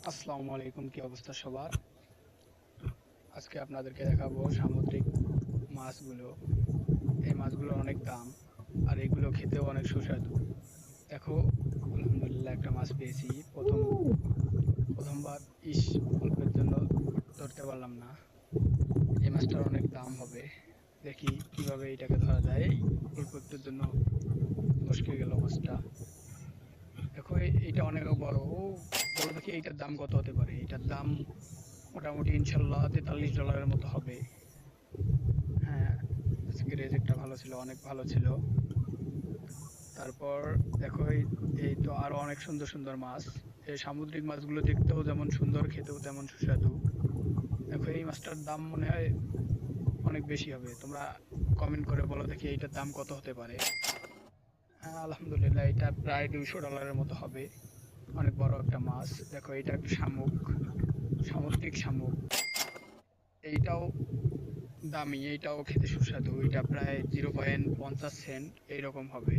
আসসালামু আলাইকুম, কি অবস্থা সবার? আজকে আপনাদেরকে দেখাবো সামুদ্রিক মাছগুলো। এই মাছগুলোর অনেক দাম, আর এগুলো খেতেও অনেক সুস্বাদু। দেখো, আলহামদুলিল্লাহ একটা মাছ পেয়েছি। প্রথমবার অল্পের জন্য ধরতে পারলাম না। এই মাছটার অনেক দাম হবে। দেখি কিভাবে এটাকে ধরা যায়। এই অল্প একটুর জন্য ফসকে গেল মাছটা। দেখো, এইটা অনেক বড়। বড় দেখি এইটার দাম কত হতে পারে। এটার দাম মোটামুটি ইনশাল্লাহ $43 মতো হবে। হ্যাঁ, আজকের রেজেকটা ভালো ছিল, অনেক ভালো ছিল। তারপর দেখো, এই তো আরো অনেক সুন্দর সুন্দর মাছ। এই সামুদ্রিক মাছগুলো দেখতেও যেমন সুন্দর, খেতেও তেমন সুস্বাদু। দেখো, এই মাছটার দাম মনে হয় অনেক বেশি হবে। তোমরা কমেন্ট করে বলো দেখি এইটার দাম কত হতে পারে। হ্যাঁ, আলহামদুলিল্লাহ এটা প্রায় $200 মতো হবে। অনেক বড় একটা মাছ। দেখো, এটা একটা শামুক, সামুদ্রিক শামুক। এইটাও দামি, এইটাও খেতে সুস্বাদু। এটা প্রায় 0.50 সেন্ট এইরকম হবে।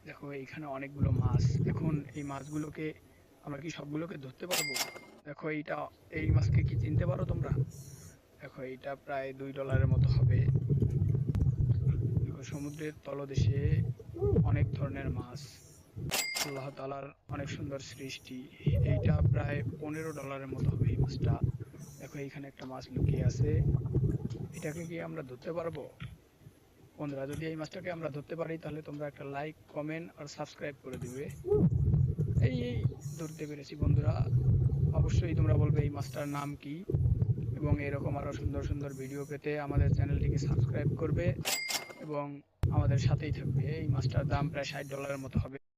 দেখো, এইখানে অনেকগুলো মাছ। এখন এই মাছগুলোকে আমরা কি সবগুলোকে ধরতে পারবো? দেখো, এই মাছকে কি চিনতে পারো তোমরা? দেখো, এইটা প্রায় $2 মতো হবে। দেখো, সমুদ্রের তলদেশে অনেক ধরনের মাছ। আল্লাহ তাআলার অনেক সুন্দর সৃষ্টি। এইটা প্রায় $15 মতো হবে এই মাছটা। দেখো, এইখানে একটা মাছ লুকিয়ে আছে। এটাকে কি আমরা ধরতে পারবো? বন্ধুরা, যদি এই মাছটাকে আমরা ধরতে পারি তাহলে তোমরা একটা লাইক, কমেন্ট আর সাবস্ক্রাইব করে দিবে। এই ধরতে পেরেছি বন্ধুরা। অবশ্যই তোমরা বলবে এই মাছটার নাম কি, এবং এরকম আরো সুন্দর সুন্দর ভিডিও পেতে আমাদের চ্যানেলটিকে সাবস্ক্রাইব করবে এবং আমাদের সাথেই থাকবে। এই মাছটার দাম প্রায় $60 মতো হবে।